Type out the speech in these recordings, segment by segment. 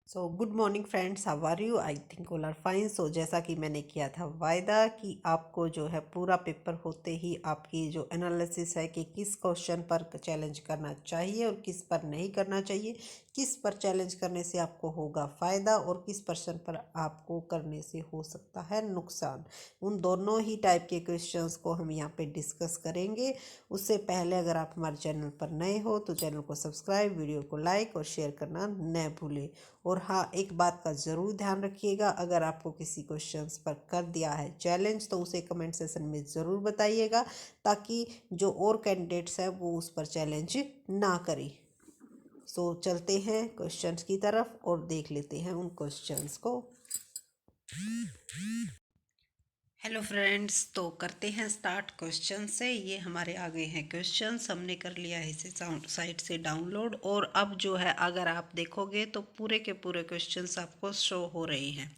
Good morning friends, how are you? I think all are fine. जैसा कि मैंने किया था वायदा कि आपको जो है पूरा पेपर होते ही आपकी जो एनालिसिस है कि किस क्वेश्चन पर चैलेंज करना चाहिए और किस पर नहीं करना चाहिए, किस पर चैलेंज करने से आपको होगा फ़ायदा और किस पर्सन पर आपको करने से हो सकता है नुकसान, उन दोनों ही टाइप के क्वेश्चंस को हम यहाँ पे डिस्कस करेंगे। उससे पहले अगर आप हमारे चैनल पर नए हो तो चैनल को सब्सक्राइब, वीडियो को लाइक और शेयर करना न भूलें। और हाँ, एक बात का ज़रूर ध्यान रखिएगा, अगर आपको किसी क्वेश्चंस पर कर दिया है चैलेंज तो उसे कमेंट सेशन में ज़रूर बताइएगा, ताकि जो और कैंडिडेट्स हैं वो उस पर चैलेंज ना करें। चलते हैं क्वेश्चंस की तरफ और देख लेते हैं उन क्वेश्चंस को। हेलो फ्रेंड्स, तो करते हैं स्टार्ट क्वेश्चन से। ये हमारे आगे हैं क्वेश्चंस, हमने कर लिया है इसे साइट से डाउनलोड। और अब जो है अगर आप देखोगे तो पूरे के पूरे क्वेश्चंस आपको शो हो रहे हैं।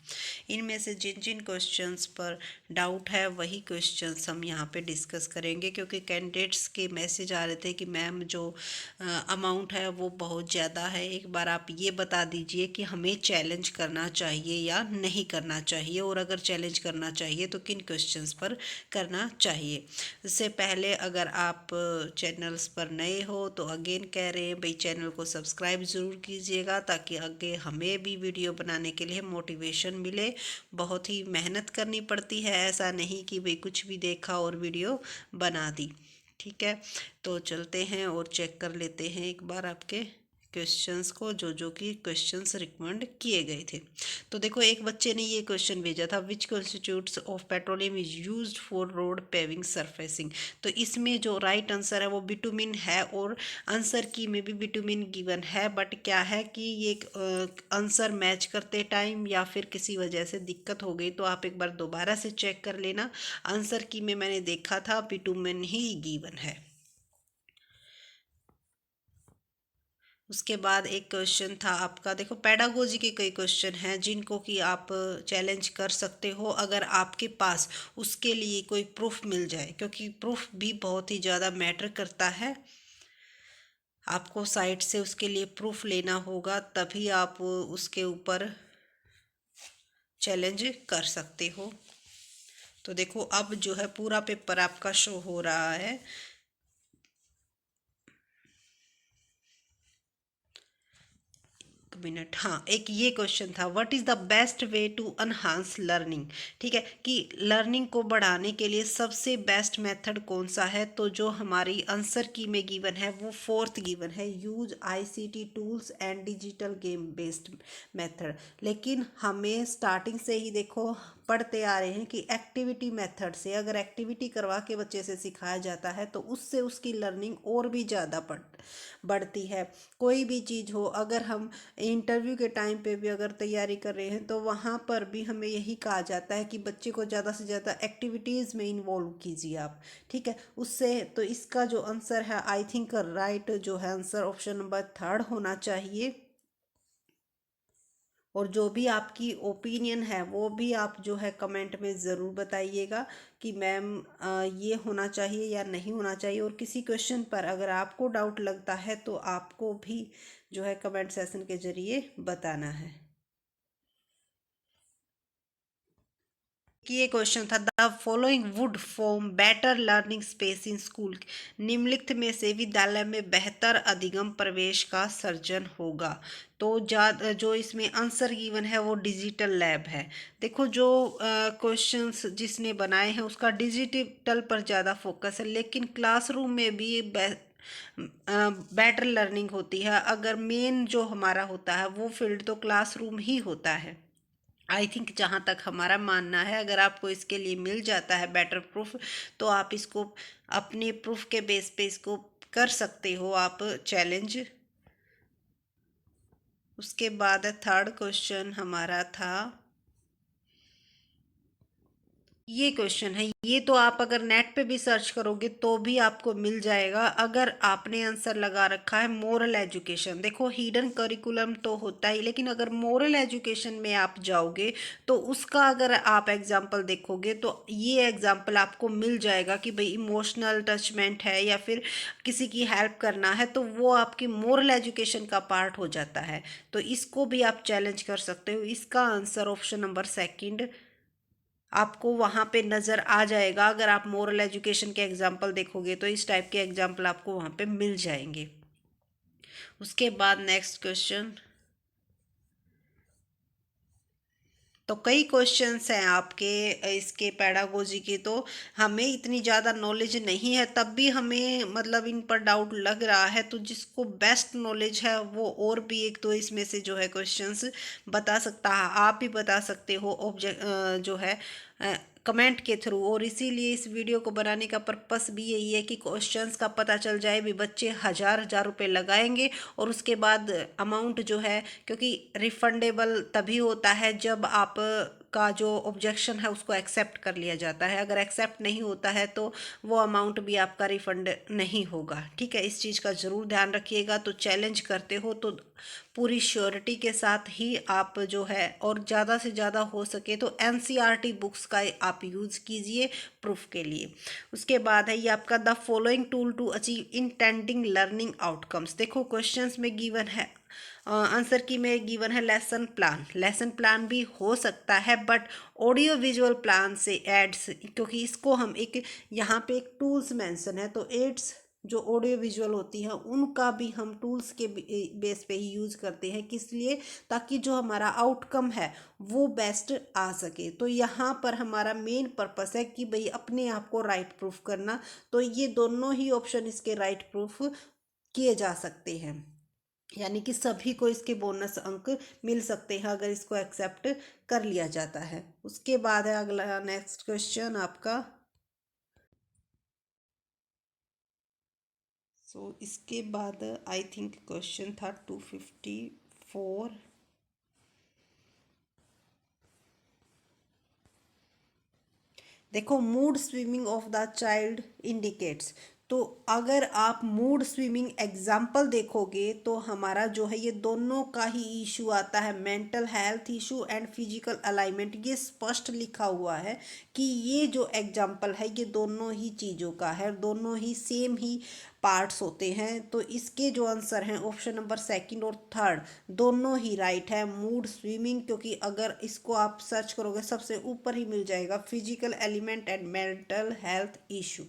इनमें से जिन जिन क्वेश्चंस पर डाउट है वही क्वेश्चंस हम यहाँ पे डिस्कस करेंगे, क्योंकि कैंडिडेट्स के मैसेज आ रहे थे कि मैम जो अमाउंट है वो बहुत ज़्यादा है, एक बार आप ये बता दीजिए कि हमें चैलेंज करना चाहिए या नहीं करना चाहिए, और अगर चैलेंज करना चाहिए तो किन क्वेश्चंस पर करना चाहिए। इससे पहले अगर आप चैनल्स पर नए हो तो अगेन कह रहे हैं भाई चैनल को सब्सक्राइब ज़रूर कीजिएगा, ताकि आगे हमें भी वीडियो बनाने के लिए मोटिवेशन मिले। बहुत ही मेहनत करनी पड़ती है, ऐसा नहीं कि भाई कुछ भी देखा और वीडियो बना दी। ठीक है, तो चलते हैं और चेक कर लेते हैं एक बार आपके क्वेश्चंस को, जो जो कि क्वेश्चंस रिकमेंड किए गए थे। तो देखो, एक बच्चे ने ये क्वेश्चन भेजा था, which constituents of petroleum is used for road paving surfacing. तो इसमें जो राइट आंसर है वो बिटुमिन है, और आंसर की में भी बिटुमिन गिवन है, बट क्या है कि ये आंसर मैच करते टाइम या फिर किसी वजह से दिक्कत हो गई, तो आप एक बार दोबारा से चेक कर लेना। आंसर की में मैंने देखा था बिटुमिन ही गिवन है। उसके बाद एक क्वेश्चन था आपका, देखो पैडागोजी के कई क्वेश्चन हैं जिनको कि आप चैलेंज कर सकते हो, अगर आपके पास उसके लिए कोई प्रूफ मिल जाए, क्योंकि प्रूफ भी बहुत ही ज़्यादा मैटर करता है। आपको साइट से उसके लिए प्रूफ लेना होगा, तभी आप उसके ऊपर चैलेंज कर सकते हो। तो देखो, अब जो है पूरा पेपर आपका शो हो रहा है। मिनट, हाँ, एक ये क्वेश्चन था, what is the best way to enhance learning. ठीक है, कि लर्निंग को बढ़ाने के लिए सबसे बेस्ट मेथड कौन सा है। तो जो हमारी आंसर की में गिवन है वो फोर्थ गिवन है, use ICT tools and digital game based method. लेकिन हमें स्टार्टिंग से ही देखो पढ़ते आ रहे हैं कि एक्टिविटी मेथड से, अगर एक्टिविटी करवा के बच्चे से सिखाया जाता है तो उससे उसकी लर्निंग और भी ज़्यादा बढ़ती है। कोई भी चीज़ हो, अगर हम इंटरव्यू के टाइम पे भी अगर तैयारी कर रहे हैं तो वहाँ पर भी हमें यही कहा जाता है कि बच्चे को ज़्यादा से ज़्यादा एक्टिविटीज़ में इन्वॉल्व कीजिए आप। ठीक है, उससे तो इसका जो आंसर है, आई थिंक राइट जो है आंसर ऑप्शन नंबर थर्ड होना चाहिए। और जो भी आपकी ओपिनियन है वो भी आप जो है कमेंट में ज़रूर बताइएगा कि मैम ये होना चाहिए या नहीं होना चाहिए। और किसी क्वेश्चन पर अगर आपको डाउट लगता है तो आपको भी जो है कमेंट सेशन के ज़रिए बताना है। कि ये क्वेश्चन था, the following would form better learning space in school. निम्नलिखित में से विद्यालय में बेहतर अधिगम प्रवेश का सर्जन होगा। तो जो इसमें आंसर गिवन है वो डिजिटल लैब है। देखो, जो क्वेश्चंस जिसने बनाए हैं उसका डिजिटल पर ज़्यादा फोकस है, लेकिन क्लासरूम में भी बेटर लर्निंग होती है। अगर मेन जो हमारा होता है वो फील्ड तो क्लासरूम ही होता है। आई थिंक जहाँ तक हमारा मानना है, अगर आपको इसके लिए मिल जाता है बेटर प्रूफ तो आप इसको अपने प्रूफ के बेस पे इसको कर सकते हो आप चैलेंज। उसके बाद थर्ड क्वेश्चन हमारा था, ये क्वेश्चन है, ये तो आप अगर नेट पे भी सर्च करोगे तो भी आपको मिल जाएगा। अगर आपने आंसर लगा रखा है मोरल एजुकेशन, देखो हिडन करिकुलम तो होता ही, लेकिन अगर मोरल एजुकेशन में आप जाओगे तो उसका अगर आप एग्जाम्पल देखोगे तो ये एग्जाम्पल आपको मिल जाएगा कि भाई इमोशनल टचमेंट है या फिर किसी की हेल्प करना है, तो वो आपकी मोरल एजुकेशन का पार्ट हो जाता है। तो इसको भी आप चैलेंज कर सकते हो। इसका आंसर ऑप्शन नंबर सेकंड आपको वहाँ पे नज़र आ जाएगा। अगर आप मोरल एजुकेशन के एग्जाम्पल देखोगे तो इस टाइप के एग्जाम्पल आपको वहाँ पे मिल जाएंगे। उसके बाद नेक्स्ट क्वेश्चन, तो कई क्वेश्चंस हैं आपके इसके पेडागोजी के, तो हमें इतनी ज़्यादा नॉलेज नहीं है, तब भी हमें मतलब इन पर डाउट लग रहा है। तो जिसको बेस्ट नॉलेज है वो और भी एक दो इसमें से जो है क्वेश्चंस बता सकता है। आप भी बता सकते हो ऑब्जेक्ट जो है कमेंट के थ्रू। और इसीलिए इस वीडियो को बनाने का पर्पस भी यही है कि क्वेश्चंस का पता चल जाए भी। बच्चे हज़ार हज़ार रुपये लगाएंगे और उसके बाद अमाउंट जो है, क्योंकि रिफंडेबल तभी होता है जब आप का जो ऑब्जेक्शन है उसको एक्सेप्ट कर लिया जाता है। अगर एक्सेप्ट नहीं होता है तो वो अमाउंट भी आपका रिफंड नहीं होगा। ठीक है, इस चीज़ का ज़रूर ध्यान रखिएगा। तो चैलेंज करते हो तो पूरी श्योरिटी के साथ ही आप जो है, और ज़्यादा से ज़्यादा हो सके तो एनसीईआरटी बुक्स का आप यूज़ कीजिए प्रूफ के लिए। उसके बाद है ये आपका the following tool to achieve intending learning outcomes. देखो क्वेश्चंस में गिवन है, आंसर की में गिवन है लेसन प्लान। लेसन प्लान भी हो सकता है बट ऑडियो विजुअल प्लान से एड्स, क्योंकि इसको हम एक यहाँ पे एक टूल्स मेंशन है, तो एड्स जो ऑडियो विजुअल होती हैं उनका भी हम टूल्स के बेस पे ही यूज़ करते हैं। किस लिए? ताकि जो हमारा आउटकम है वो बेस्ट आ सके। तो यहाँ पर हमारा मेन पर्पस है कि भाई अपने आप को राइट प्रूफ करना। तो ये दोनों ही ऑप्शन इसके राइट प्रूफ किए जा सकते हैं, यानी कि सभी को इसके बोनस अंक मिल सकते हैं अगर इसको एक्सेप्ट कर लिया जाता है। उसके बाद है अगला नेक्स्ट क्वेश्चन आपका। इसके बाद आई थिंक क्वेश्चन था 254। देखो mood swimming of the child indicates, तो अगर आप मूड स्विमिंग एग्जाम्पल देखोगे तो हमारा जो है ये दोनों का ही इशू आता है, mental health issue and physical alignment. ये स्पष्ट लिखा हुआ है कि ये जो एग्जाम्पल है ये दोनों ही चीज़ों का है, दोनों ही सेम ही पार्ट्स होते हैं। तो इसके जो आंसर हैं ऑप्शन नंबर सेकंड और थर्ड दोनों ही राइट है, मूड स्विमिंग। क्योंकि अगर इसको आप सर्च करोगे सबसे ऊपर ही मिल जाएगा physical element and mental health issue.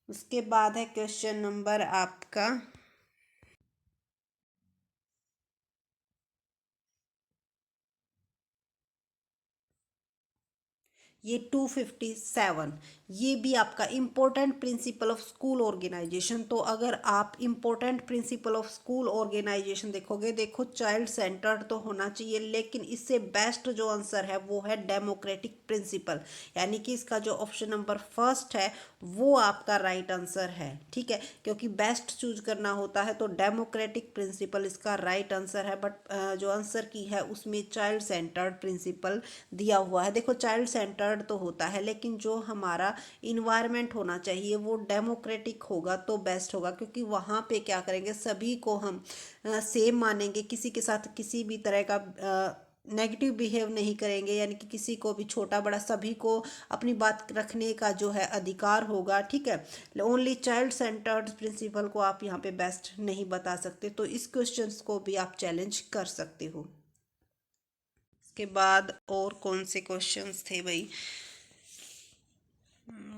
उसके बाद है क्वेश्चन नंबर आपका, ये 257। ये भी आपका important principle of school organisation. तो अगर आप important principle of school organisation देखोगे, देखो चाइल्ड सेंटर्ड तो होना चाहिए, लेकिन इससे बेस्ट जो आंसर है वो है डेमोक्रेटिक प्रिंसिपल। यानी कि इसका जो ऑप्शन नंबर फर्स्ट है वो आपका राइट आंसर है। ठीक है, क्योंकि बेस्ट चूज करना होता है तो डेमोक्रेटिक प्रिंसिपल इसका राइट आंसर है। बट जो आंसर की है उसमें चाइल्ड सेंटर्ड प्रिंसिपल दिया हुआ है। देखो चाइल्ड सेंटर्ड तो होता है, लेकिन जो हमारा इन्वायरमेंट होना चाहिए वो डेमोक्रेटिक होगा तो बेस्ट होगा। क्योंकि वहाँ पे क्या करेंगे, सभी को हम सेम मानेंगे, किसी के साथ किसी भी तरह का नेगेटिव बिहेव नहीं करेंगे। यानी कि किसी को भी छोटा बड़ा सभी को अपनी बात रखने का जो है अधिकार होगा। ठीक है, ओनली चाइल्ड सेंटर्ड प्रिंसिपल को आप यहाँ पे बेस्ट नहीं बता सकते। तो इस क्वेश्चन को भी आप चैलेंज कर सकते हो। इसके बाद और कौन से क्वेश्चंस थे भाई?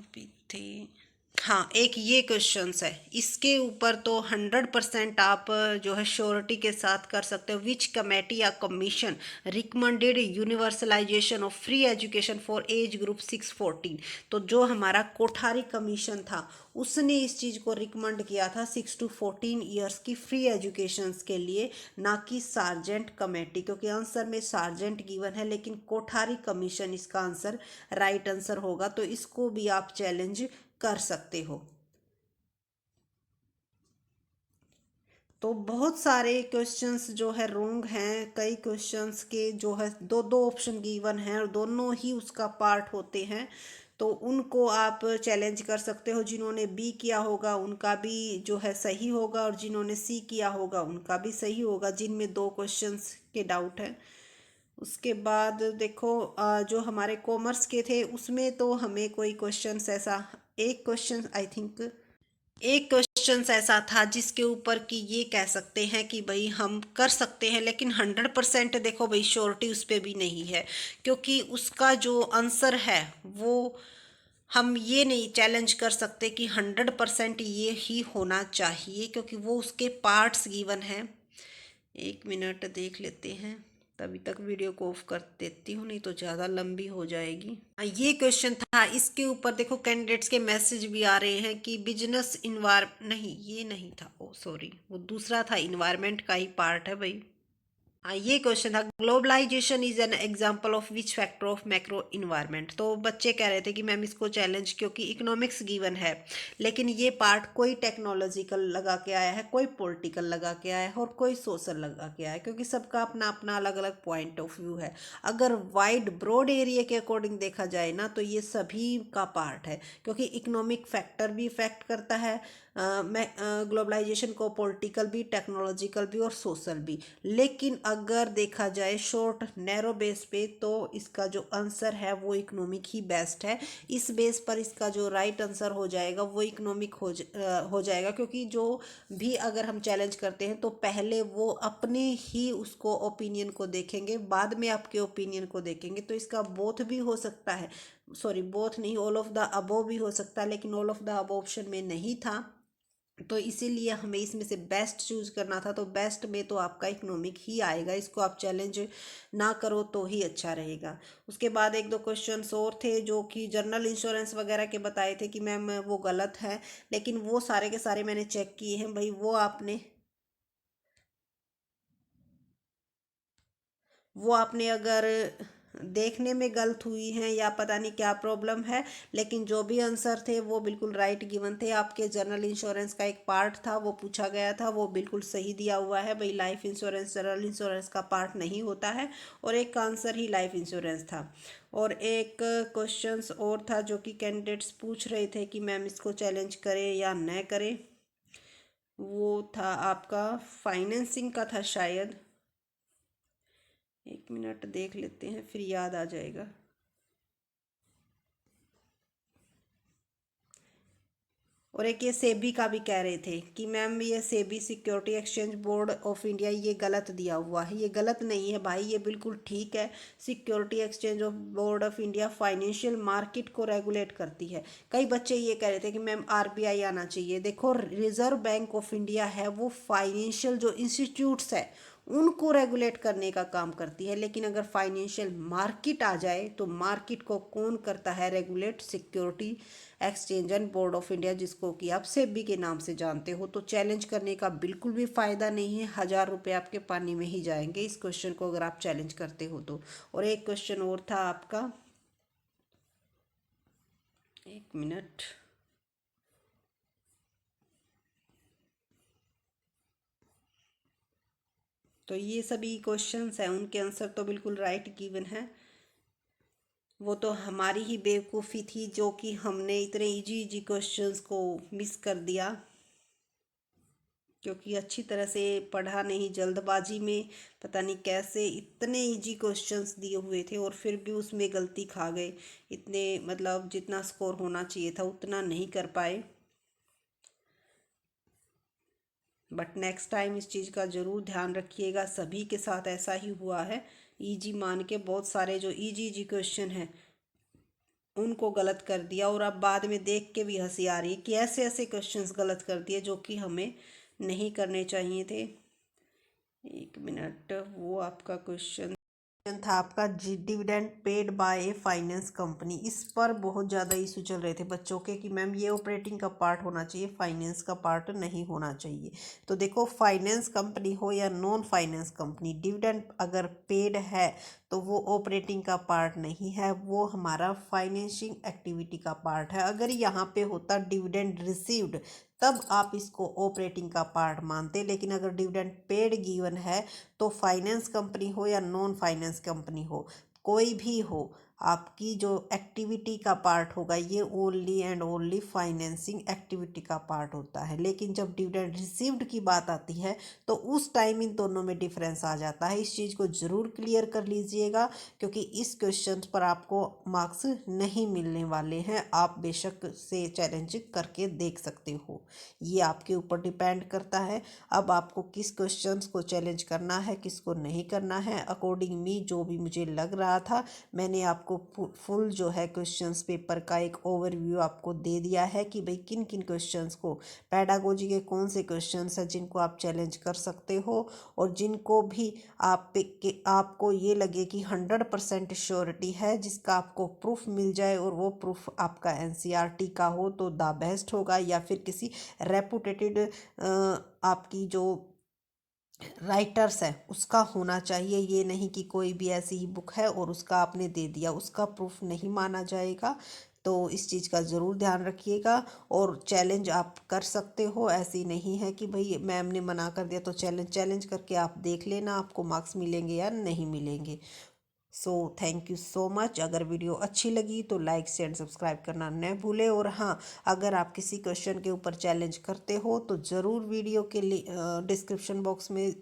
भी थे, हाँ एक ये क्वेश्चंस है, इसके ऊपर तो 100% आप जो है श्योरिटी के साथ कर सकते हो। विच कमेटी या commission recommended universalization of free education for age group 6-14। तो जो हमारा कोठारी कमीशन था उसने इस चीज़ को रिकमेंड किया था 6 to 14 ईयर्स की फ्री एजुकेशन के लिए, ना कि सार्जेंट कमेटी। क्योंकि आंसर में सार्जेंट गिवन है लेकिन कोठारी कमीशन इसका आंसर राइट आंसर होगा। तो इसको भी आप चैलेंज कर सकते हो। तो बहुत सारे क्वेश्चंस जो है रोंग हैं, कई क्वेश्चंस के जो है दो दो ऑप्शन गिवन हैं और दोनों ही उसका पार्ट होते हैं। तो उनको आप चैलेंज कर सकते हो, जिन्होंने बी किया होगा उनका भी जो है सही होगा और जिन्होंने सी किया होगा उनका भी सही होगा, जिनमें दो क्वेश्चंस के डाउट है। उसके बाद देखो जो हमारे कॉमर्स के थे उसमें तो हमें कोई क्वेश्चंस ऐसा, एक क्वेश्चन आई थिंक, एक क्वेश्चन ऐसा था जिसके ऊपर कि ये कह सकते हैं कि भाई हम कर सकते हैं, लेकिन 100% देखो भाई श्योरिटी उस पर भी नहीं है, क्योंकि उसका जो आंसर है वो हम ये नहीं चैलेंज कर सकते कि 100% ये ही होना चाहिए, क्योंकि वो उसके पार्ट्स गिवन हैं। एक मिनट देख लेते हैं, तभी तक वीडियो को ऑफ कर देती हूँ, नहीं तो ज़्यादा लंबी हो जाएगी। ये क्वेश्चन था, इसके ऊपर देखो कैंडिडेट्स के मैसेज भी आ रहे हैं कि बिजनेस इन्वायर, नहीं ये नहीं था, ओ सॉरी वो दूसरा था, इन्वायरमेंट का ही पार्ट है भाई। हाँ ये क्वेश्चन था, globalisation is an example of which factor of macro environment. तो बच्चे कह रहे थे कि मैम इसको चैलेंज, क्योंकि इकोनॉमिक्स गिवन है लेकिन ये पार्ट कोई टेक्नोलॉजिकल लगा के आया है, कोई पॉलिटिकल लगा के आया है और कोई सोशल लगा के आया है, क्योंकि सबका अपना अपना अलग अलग पॉइंट ऑफ व्यू है। अगर वाइड ब्रॉड एरिया के अकॉर्डिंग देखा जाए ना तो ये सभी का पार्ट है, क्योंकि इकोनॉमिक फैक्टर भी इफेक्ट करता है मैं ग्लोबलाइजेशन को, पॉलिटिकल भी, टेक्नोलॉजिकल भी और सोशल भी। लेकिन अगर देखा जाए शॉर्ट नैरो बेस पे तो इसका जो आंसर है वो इकोनॉमिक ही बेस्ट है। इस बेस पर इसका जो राइट आंसर हो जाएगा वो इकोनॉमिक हो जाएगा, क्योंकि जो भी अगर हम चैलेंज करते हैं तो पहले वो अपने ही उसको ओपिनियन को देखेंगे, बाद में आपके ओपिनियन को देखेंगे। तो इसका बोथ भी हो सकता है, सॉरी बोथ नहीं, ऑल ऑफ द अबव भी हो सकता है, लेकिन all of the above option में नहीं था, तो इसीलिए हमें इसमें से बेस्ट चूज करना था। तो बेस्ट में तो आपका इकोनॉमिक ही आएगा, इसको आप चैलेंज ना करो तो ही अच्छा रहेगा। उसके बाद एक दो क्वेश्चंस और थे जो कि जनरल इंश्योरेंस वगैरह के बताए थे कि मैम वो गलत है, लेकिन वो सारे के सारे मैंने चेक किए हैं भाई, वो आपने अगर देखने में गलत हुई हैं या पता नहीं क्या प्रॉब्लम है, लेकिन जो भी आंसर थे वो बिल्कुल राइट गिवन थे। आपके जनरल इंश्योरेंस का एक पार्ट था वो पूछा गया था, वो बिल्कुल सही दिया हुआ है भाई, लाइफ इंश्योरेंस जनरल इंश्योरेंस का पार्ट नहीं होता है, और एक का आंसर ही लाइफ इंश्योरेंस था। और एक क्वेश्चंस और था जो कि कैंडिडेट्स पूछ रहे थे कि मैम इसको चैलेंज करें या न करें, वो था आपका फाइनेंसिंग का था शायद, एक मिनट देख लेते हैं फिर याद आ जाएगा। और एक ये सेबी का भी कह रहे थे कि मैम ये SEBI security exchange board of India ये गलत दिया हुआ है, ये गलत नहीं है भाई, ये बिल्कुल ठीक है। Security exchange of board of India financial market को रेगुलेट करती है। कई बच्चे ये कह रहे थे कि मैम आरबीआई आना चाहिए, देखो रिजर्व बैंक ऑफ इंडिया है वो फाइनेंशियल जो इंस्टीट्यूट्स है उनको रेगुलेट करने का काम करती है, लेकिन अगर फाइनेंशियल मार्केट आ जाए तो मार्केट को कौन करता है regulate? Security exchange and board of India, जिसको कि आप सेबी के नाम से जानते हो। तो चैलेंज करने का बिल्कुल भी फायदा नहीं है, 1000 रुपये आपके पानी में ही जाएंगे इस क्वेश्चन को अगर आप चैलेंज करते हो तो। और एक क्वेश्चन और था आपका, एक मिनट, तो ये सभी क्वेश्चंस हैं उनके आंसर तो बिल्कुल राइट गिवन है। वो तो हमारी ही बेवकूफ़ी थी जो कि हमने इतने इजी इजी क्वेश्चंस को मिस कर दिया, क्योंकि अच्छी तरह से पढ़ा नहीं, जल्दबाजी में पता नहीं कैसे इतने इजी क्वेश्चंस दिए हुए थे और फिर भी उसमें गलती खा गए। इतने मतलब जितना स्कोर होना चाहिए था उतना नहीं कर पाए। बट नेक्स्ट टाइम इस चीज़ का ज़रूर ध्यान रखिएगा, सभी के साथ ऐसा ही हुआ है। इजी मान के बहुत सारे जो इजी इजी क्वेश्चन हैं उनको गलत कर दिया, और अब बाद में देख के भी हंसी आ रही है कि ऐसे ऐसे क्वेश्चंस गलत कर दिए जो कि हमें नहीं करने चाहिए थे। एक मिनट, वो आपका क्वेश्चन था आपका dividend paid by A finance company, इस पर बहुत ज़्यादा इशू चल रहे थे बच्चों के कि मैम ये ऑपरेटिंग का पार्ट होना चाहिए, फाइनेंस का पार्ट नहीं होना चाहिए। तो देखो फाइनेंस कंपनी हो या नॉन फाइनेंस कंपनी, डिविडेंड अगर पेड है तो वो ऑपरेटिंग का पार्ट नहीं है, वो हमारा फाइनेंशिंग एक्टिविटी का पार्ट है। अगर यहाँ पे होता डिविडेंड रिसीव्ड तब आप इसको ऑपरेटिंग का पार्ट मानते। लेकिन अगर डिविडेंड पेड गिवन है तो फाइनेंस कंपनी हो या नॉन फाइनेंस कंपनी हो, कोई भी हो, आपकी जो एक्टिविटी का पार्ट होगा ये only and only financing activity का पार्ट होता है। लेकिन जब डिविडेंड रिसीव्ड की बात आती है तो उस टाइम इन दोनों में डिफरेंस आ जाता है। इस चीज़ को ज़रूर क्लियर कर लीजिएगा, क्योंकि इस क्वेश्चन पर आपको मार्क्स नहीं मिलने वाले हैं। आप बेशक से चैलेंज करके देख सकते हो, ये आपके ऊपर डिपेंड करता है। अब आपको किस क्वेश्चंस को चैलेंज करना है, किसको नहीं करना है, अकॉर्डिंग मी जो भी मुझे लग रहा था मैंने आपको फुल जो है क्वेश्चंस पेपर का एक ओवरव्यू आपको दे दिया है कि भाई किन किन क्वेश्चंस को, पेडागोजी के कौन से क्वेश्चंस हैं जिनको आप चैलेंज कर सकते हो, और जिनको भी आपको ये लगे कि 100% श्योरिटी है, जिसका आपको प्रूफ मिल जाए और वो प्रूफ आपका एनसीईआरटी का हो तो द बेस्ट होगा, या फिर किसी रेपुटेटेड आपकी जो राइटर्स है उसका होना चाहिए। ये नहीं कि कोई भी ऐसी ही बुक है और उसका आपने दे दिया, उसका प्रूफ नहीं माना जाएगा। तो इस चीज़ का ज़रूर ध्यान रखिएगा। और चैलेंज आप कर सकते हो, ऐसी नहीं है कि भाई मैम ने मना कर दिया तो चैलेंज करके आप देख लेना आपको मार्क्स मिलेंगे या नहीं मिलेंगे। So thank you so much. अगर वीडियो अच्छी लगी तो लाइक शेयर एंड सब्सक्राइब करना न भूले। और हाँ, अगर आप किसी क्वेश्चन के ऊपर चैलेंज करते हो तो ज़रूर वीडियो के डिस्क्रिप्शन बॉक्स में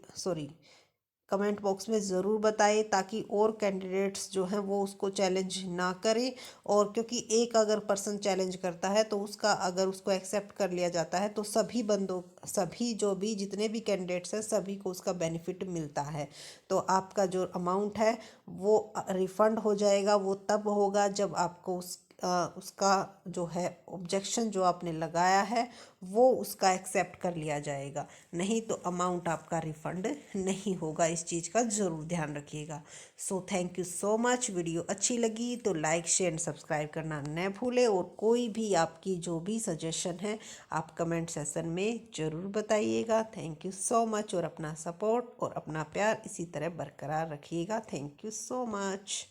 कमेंट बॉक्स में ज़रूर बताएं, ताकि और कैंडिडेट्स जो हैं वो उसको चैलेंज ना करें। और क्योंकि एक अगर पर्सन चैलेंज करता है तो उसका अगर उसको एक्सेप्ट कर लिया जाता है तो सभी जो भी जितने भी कैंडिडेट्स हैं सभी को उसका बेनिफिट मिलता है। तो आपका जो अमाउंट है वो रिफ़ंड हो जाएगा। वो तब होगा जब आपको उसका जो है ऑब्जेक्शन जो आपने लगाया है वो उसका एक्सेप्ट कर लिया जाएगा, नहीं तो अमाउंट आपका रिफ़ंड नहीं होगा। इस चीज़ का ज़रूर ध्यान रखिएगा। So thank you so much. Video अच्छी लगी तो लाइक शेयर एंड सब्सक्राइब करना न भूले। और कोई भी आपकी जो भी सजेशन है आप कमेंट सेशन में ज़रूर बताइएगा। Thank you so much. और अपना सपोर्ट और अपना प्यार इसी तरह बरकरार रखिएगा। Thank you so much.